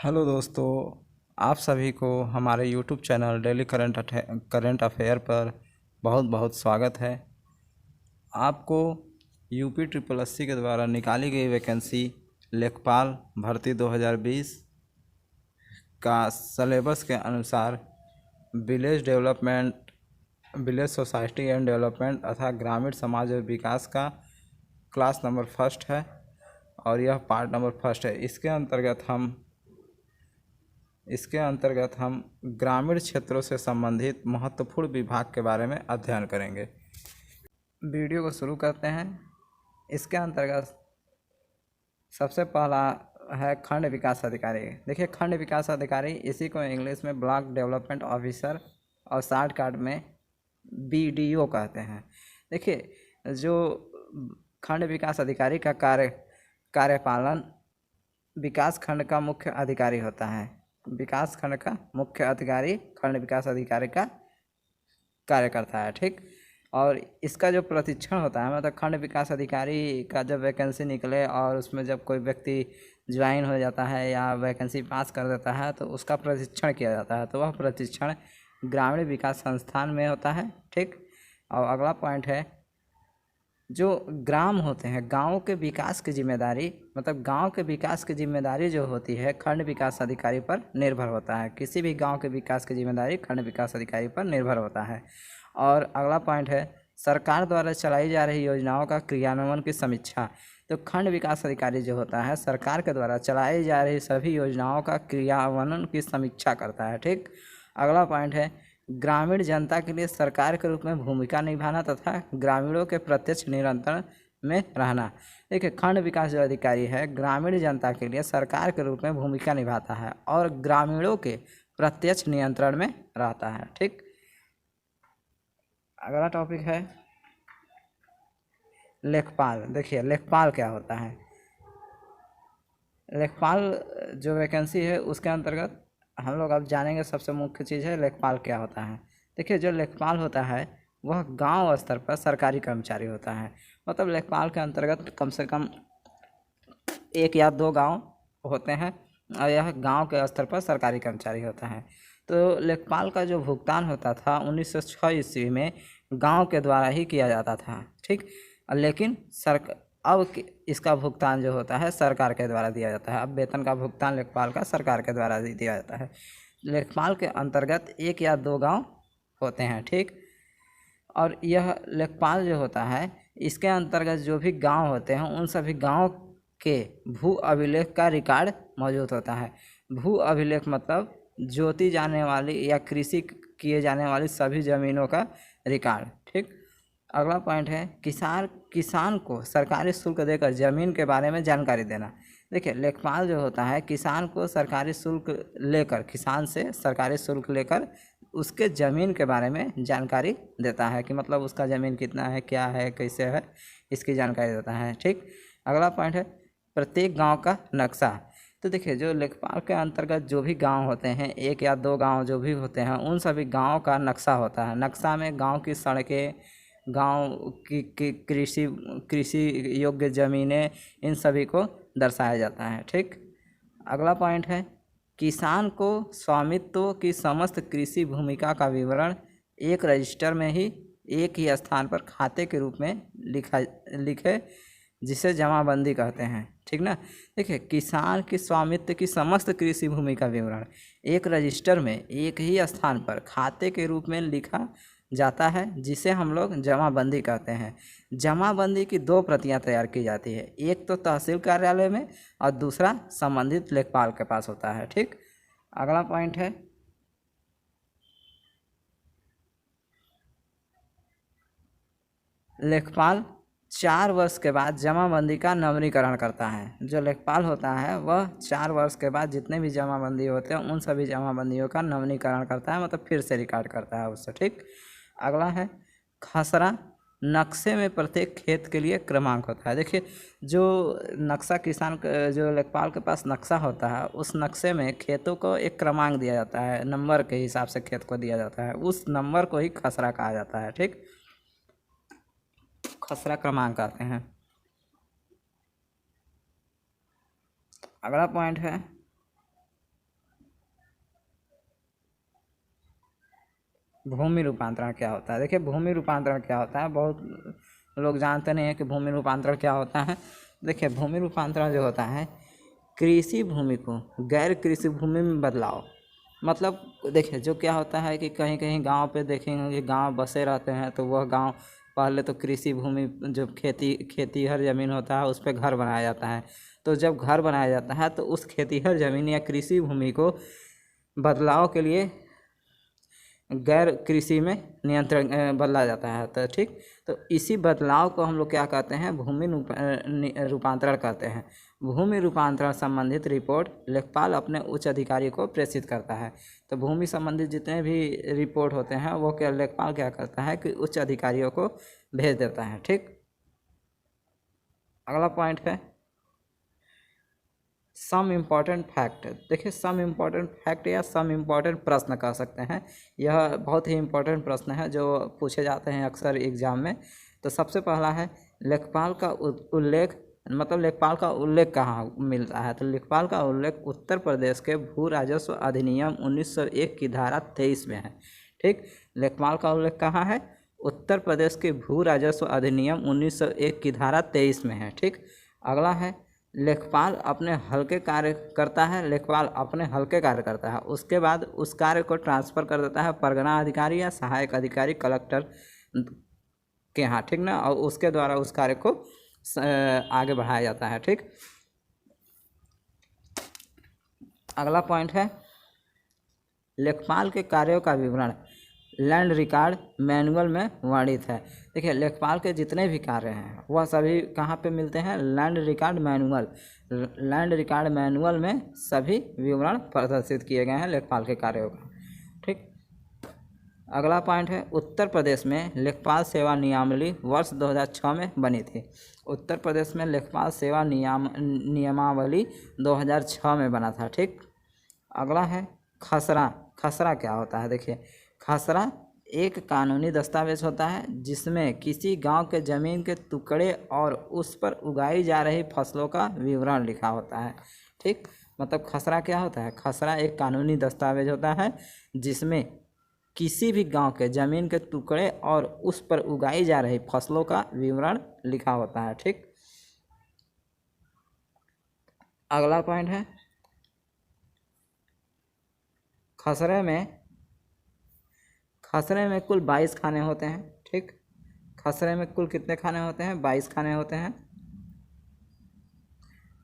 Hello दोस्तों, आप सभी को हमारे YouTube channel daily current affair पर बहुत बहुत स्वागत है। आपको यूपी ट्रिपल एससी के द्वारा निकाली गई वैकेंसी लेखपाल भर्ती 2020 का सलेबस के अनुसार विलेज सोसाइटी एंड डेवलपमेंट तथा ग्रामीण समाज और विकास का क्लास नंबर फर्स्ट है और यह पार्ट नंबर फर्स्ट है। इसके अंतर्गत हम ग्रामीण क्षेत्रों से संबंधित महत्वपूर्ण विभाग के बारे में अध्ययन करेंगे। वीडियो को शुरू करते हैं। इसके अंतर्गत सबसे पहला है खंड विकास अधिकारी। देखिए, खंड विकास अधिकारी, इसी को इंग्लिश में ब्लॉक डेवलपमेंट ऑफिसर और शॉर्टकट में BDO कहते हैं। देखिए, जो खंड विकास अधिकारी का कार्यपालन विकास खंड का मुख्य अधिकारी होता है। विकास खंड का मुख्य अधिकारी खंड विकास अधिकारी का कार्य करता है, ठीक। और इसका जो प्रशिक्षण होता है, मतलब खंड विकास अधिकारी का जब वैकेंसी निकले और उसमें जब कोई व्यक्ति ज्वाइन हो जाता है या वैकेंसी पास कर देता है तो उसका प्रशिक्षण किया जाता है। तो वह प्रशिक्षण ग्रामीण विकास संस्थान में होता है, ठीक। और अगला पॉइंट है, जो ग्राम होते हैं, गाँव के विकास की जिम्मेदारी, मतलब गांव के विकास की जिम्मेदारी जो होती है खंड विकास अधिकारी पर निर्भर होता है। किसी भी गांव के विकास की जिम्मेदारी खंड विकास अधिकारी पर निर्भर होता है। और अगला पॉइंट है, सरकार द्वारा चलाई जा रही योजनाओं का क्रियान्वयन की समीक्षा। तो खंड विकास अधिकारी जो होता है सरकार के द्वारा चलाई जा रही सभी योजनाओं का क्रियान्वयन की समीक्षा करता है, ठीक। अगला पॉइंट है, ग्रामीण जनता के लिए सरकार के रूप में भूमिका निभाना तथा ग्रामीणों के प्रत्यक्ष नियंत्रण में रहना। देखिए, खंड विकास जो अधिकारी है ग्रामीण जनता के लिए सरकार के रूप में भूमिका निभाता है और ग्रामीणों के प्रत्यक्ष नियंत्रण में रहता है, ठीक। अगला टॉपिक है लेखपाल। देखिए, लेखपाल क्या होता है। लेखपाल जो वैकेंसी है उसके अंतर्गत हम लोग अब जानेंगे। सबसे मुख्य चीज़ है लेखपाल क्या होता है। देखिए, जो लेखपाल होता है वह गांव स्तर पर सरकारी कर्मचारी होता है। मतलब लेखपाल के अंतर्गत कम से कम 1 या 2 गांव होते हैं और यह गांव के स्तर पर सरकारी कर्मचारी होता है। तो लेखपाल का जो भुगतान होता था 1906 ईस्वी में गांव के द्वारा ही किया जाता था, ठीक। लेकिन इसका भुगतान जो होता है सरकार के द्वारा दिया जाता है। अब वेतन का भुगतान लेखपाल का सरकार के द्वारा दिया जाता है। लेखपाल के अंतर्गत 1 या 2 गांव होते हैं, ठीक। और यह लेखपाल जो होता है इसके अंतर्गत जो भी गांव होते हैं उन सभी गांव के भू अभिलेख का रिकॉर्ड मौजूद होता है। भू अभिलेख मतलब जोती जाने वाली या कृषि किए जाने वाली सभी ज़मीनों का रिकॉर्ड, ठीक। अगला पॉइंट है, किसान को सरकारी शुल्क देकर ज़मीन के बारे में जानकारी देना। देखिए, लेखपाल जो होता है किसान को सरकारी शुल्क लेकर, किसान से सरकारी शुल्क लेकर उसके ज़मीन के बारे में जानकारी देता है कि मतलब उसका ज़मीन कितना है, क्या है, कैसे है, इसकी जानकारी देता है, ठीक। अगला पॉइंट है, प्रत्येक गांव का नक्शा। तो देखिए, जो लेखपाल के अंतर्गत जो भी गांव होते हैं, 1 या 2 गांव जो भी होते हैं, उन सभी गांव का नक्शा होता है। नक्शा में गांव की सड़कें, गांव की कृषि योग्य ज़मीनें, इन सभी को दर्शाया जाता है, ठीक। अगला पॉइंट है, किसान को स्वामित्व की समस्त कृषि भूमिका का विवरण एक रजिस्टर में ही एक ही स्थान पर खाते के रूप में लिखे, जिसे जमाबंदी कहते हैं, ठीक ना। देखिए, किसान की स्वामित्व की समस्त कृषि भूमि का विवरण एक रजिस्टर में एक ही स्थान पर खाते के रूप में लिखा जाता है, जिसे हम लोग जमाबंदी कहते हैं। जमाबंदी की 2 प्रतियां तैयार की जाती है, एक तो तहसील कार्यालय में और दूसरा संबंधित लेखपाल के पास होता है, ठीक। अगला पॉइंट है, लेखपाल 4 वर्ष के बाद जमाबंदी का नवीनीकरण करता है। जो लेखपाल होता है वह 4 वर्ष के बाद जितने भी जमाबंदी होते हैं उन सभी जमाबंदियों का नवीनीकरण करता है, मतलब फिर से रिकॉर्ड करता है उससे, ठीक। अगला है खसरा। नक्शे में प्रत्येक खेत के लिए क्रमांक होता है। देखिए, जो नक्शा जो लेखपाल के पास नक्शा होता है उस नक्शे में खेतों को एक क्रमांक दिया जाता है, नंबर के हिसाब से खेत को दिया जाता है, उस नंबर को ही खसरा कहा जाता है, ठीक। खसरा क्रमांक कहते हैं। अगला पॉइंट है, भूमि रूपांतरण क्या होता है? देखिए भूमि रूपांतरण क्या होता है, बहुत लोग जानते नहीं हैं कि भूमि रूपांतरण क्या होता है। देखिए भूमि रूपांतरण जो होता है, कृषि भूमि को गैर कृषि भूमि में बदलाव। मतलब देखिए जो क्या होता है कि कहीं कहीं गांव पे देखेंगे कि गांव बसे रहते हैं, तो वह गांव पहले तो कृषि भूमि जो खेतीहर ज़मीन होता है उस पर घर बनाया जाता है। तो जब घर बनाया जाता है तो उस खेतीहर ज़मीन या कृषि भूमि को बदलाव के लिए गैर कृषि में नियंत्रण बदला जाता है। तो ठीक, तो इसी बदलाव को हम लोग क्या कहते हैं, भूमि रूपांतरण कहते हैं। भूमि रूपांतरण संबंधित रिपोर्ट लेखपाल अपने उच्च अधिकारी को प्रेषित करता है। तो भूमि संबंधित जितने भी रिपोर्ट होते हैं वो क्या लेखपाल क्या करता है कि उच्च अधिकारियों को भेज देता है। ठीक, अगला पॉइंट है सम इम्पॉर्टेंट फैक्ट। देखिए सम इम्पॉर्टेंट फैक्ट या सम इम्पॉर्टेंट प्रश्न कह सकते हैं, यह बहुत ही इम्पॉर्टेंट प्रश्न है जो पूछे जाते हैं अक्सर एग्जाम में। तो सबसे पहला है लेखपाल का उल्लेख, मतलब लेखपाल का उल्लेख कहाँ मिलता है? तो लेखपाल का उल्लेख उत्तर प्रदेश के भू राजस्व अधिनियम 1901 की धारा 23 में है। ठीक, लेखपाल का उल्लेख कहाँ है? उत्तर प्रदेश के भू राजस्व अधिनियम 1901 की धारा 23 में है। ठीक, अगला है लेखपाल अपने हल्के कार्य करता है, लेखपाल अपने हल्के कार्य करता है, उसके बाद उस कार्य को ट्रांसफ़र कर देता है परगना अधिकारी या सहायक अधिकारी कलेक्टर के यहाँ। ठीक ना, और उसके द्वारा उस कार्य को आगे बढ़ाया जाता है। ठीक, अगला पॉइंट है लेखपाल के कार्यों का विवरण लैंड रिकॉर्ड मैनुअल में वर्णित है। देखिए लेखपाल के जितने भी कार्य हैं वह सभी कहाँ पे मिलते हैं? Land record manual. Land record manual में सभी विवरण प्रदर्शित किए गए हैं लेखपाल के कार्यों का। ठीक, अगला पॉइंट है उत्तर प्रदेश में लेखपाल सेवा नियमावली वर्ष 2006 में बनी थी। उत्तर प्रदेश में लेखपाल सेवा नियमावली 2006 में बना था। ठीक, अगला है खसरा। खसरा क्या होता है? देखिए खसरा एक कानूनी दस्तावेज होता है जिसमें किसी गांव के ज़मीन के टुकड़े और उस पर उगाई जा रही फसलों का विवरण लिखा होता है। ठीक, मतलब खसरा क्या होता है? खसरा एक कानूनी दस्तावेज होता है जिसमें किसी भी गांव के ज़मीन के टुकड़े और उस पर उगाई जा रही फसलों का विवरण लिखा होता है। ठीक, अगला पॉइंट है खसरे में कुल 22 खाने होते हैं। ठीक, खसरे में कुल कितने खाने होते हैं? 22 खाने होते हैं।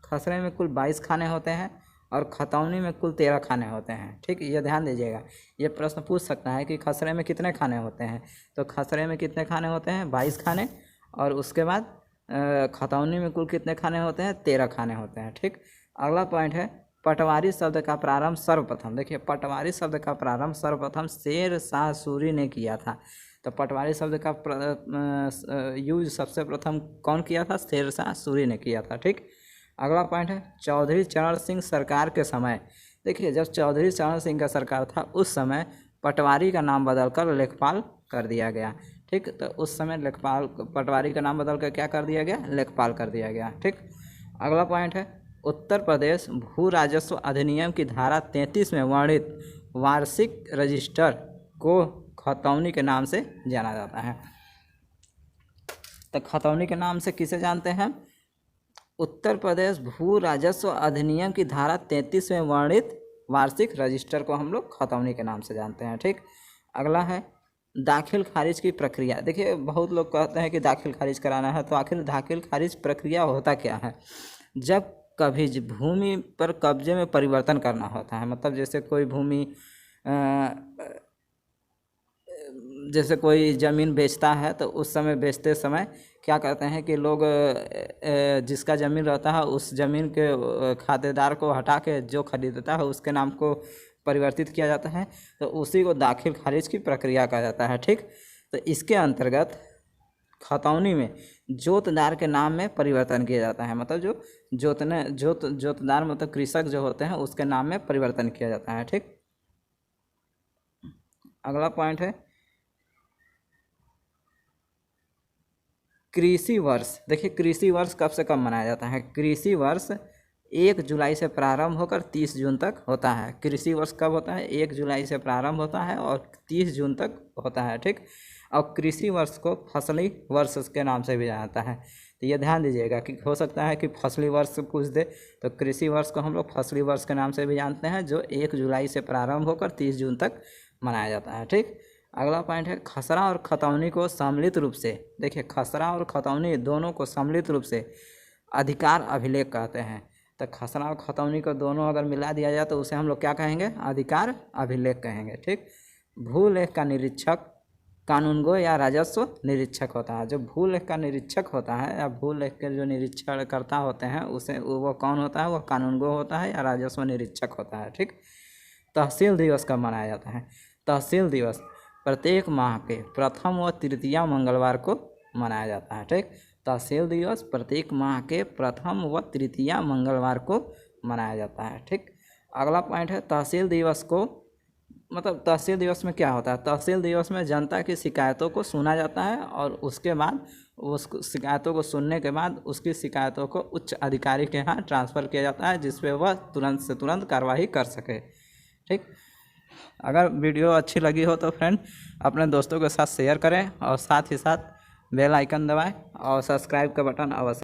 खसरे में कुल 22 खाने होते हैं और खतौनी में कुल 13 खाने होते हैं। ठीक, ये ध्यान दीजिएगा, ये प्रश्न पूछ सकता है कि खसरे में कितने खाने होते हैं। तो खसरे में कितने खाने होते हैं? 22 खाने। और उसके बाद खतौनी में कुल कितने खाने होते हैं? 13 खाने होते हैं। ठीक, अगला पॉइंट है पटवारी शब्द का प्रारंभ सर्वप्रथम। देखिए पटवारी शब्द का प्रारंभ सर्वप्रथम शेर शाह सूरी ने किया था। तो पटवारी शब्द का यूज सबसे प्रथम कौन किया था? शेर शाह सूरी ने किया था। ठीक, अगला पॉइंट है चौधरी चरण सिंह सरकार के समय। देखिए जब चौधरी चरण सिंह का सरकार था उस समय पटवारी का नाम बदलकर लेखपाल कर दिया गया। ठीक, तो उस समय लेखपाल पटवारी का नाम बदल कर क्या कर दिया गया? लेखपाल कर दिया गया। ठीक, अगला पॉइंट है उत्तर प्रदेश भू राजस्व अधिनियम की धारा 33 में वर्णित वार्षिक रजिस्टर को खतौनी के नाम से जाना जाता है। तो खतौनी के नाम से किसे जानते हैं? उत्तर प्रदेश भू राजस्व अधिनियम की धारा 33 में वर्णित वार्षिक रजिस्टर को हम लोग खतौनी के नाम से जानते हैं। ठीक, अगला है दाखिल खारिज की प्रक्रिया। देखिए बहुत लोग कहते हैं कि दाखिल खारिज कराना है, तो आखिर दाखिल खारिज प्रक्रिया होता क्या है? जब कभी भूमि पर कब्जे में परिवर्तन करना होता है, मतलब जैसे कोई ज़मीन बेचता है तो उस समय बेचते समय क्या करते हैं कि लोग जिसका ज़मीन रहता है उस ज़मीन के खातेदार को हटा के जो खरीदता है उसके नाम को परिवर्तित किया जाता है, तो उसी को दाखिल खारिज की प्रक्रिया कहा जाता है। ठीक, तो इसके अंतर्गत खतौनी में जोतदार के नाम में परिवर्तन किया जाता है, मतलब जो जोतदार मतलब कृषक जो होते हैं उसके नाम में परिवर्तन किया जाता है। ठीक, अगला पॉइंट है कृषि वर्ष। देखिए कृषि वर्ष कब से कब मनाया जाता है? कृषि वर्ष 1 जुलाई से प्रारंभ होकर 30 जून तक होता है। कृषि वर्ष कब होता है? 1 जुलाई से प्रारंभ होता है और 30 जून तक होता है, ठीक। और कृषि वर्ष को फसली वर्ष के नाम से भी जाना जाता है। तो ये ध्यान दीजिएगा कि हो सकता है कि फसली वर्ष पूछ दे, तो कृषि वर्ष को हम लोग फसली वर्ष के नाम से भी जानते हैं, जो 1 जुलाई से प्रारंभ होकर 30 जून तक मनाया जाता है, ठीक। अगला पॉइंट है खसरा और खतौनी को सम्मिलित रूप से, देखिए खसरा और खतौनी दोनों को सम्मिलित रूप से अधिकार अभिलेख कहते हैं। तो खसरा और खतौनी को दोनों अगर मिला दिया जाए तो उसे हम लोग क्या कहेंगे? अधिकार अभिलेख कहेंगे, ठीक। भूलेख का निरीक्षक कानूनगो या राजस्व निरीक्षक होता है। जो भूलेख का निरीक्षक होता है या भूलेख के जो निरीक्षणकर्ता होते हैं उसे वो कौन होता है? वो कानूनगो होता है या राजस्व निरीक्षक होता है, ठीक। तहसील दिवस कब मनाया जाता है? तहसील दिवस प्रत्येक माह के प्रथम व तृतीया मंगलवार को मनाया जाता है, ठीक। तहसील दिवस प्रत्येक माह के प्रथम व तृतीया मंगलवार को मनाया जाता है, ठीक। अगला पॉइंट है तहसील दिवस को, मतलब तहसील दिवस में क्या होता है? तहसील दिवस में जनता की शिकायतों को सुना जाता है और उसके बाद उस शिकायतों को सुनने के बाद उसकी शिकायतों को उच्च अधिकारी के यहाँ ट्रांसफ़र किया जाता है, जिस पे वह तुरंत से तुरंत कार्रवाई कर सके, ठीक। अगर वीडियो अच्छी लगी हो तो फ्रेंड अपने दोस्तों के साथ शेयर करें और साथ ही साथ बेल आइकन दबाएं और सब्सक्राइब का बटन अवश्य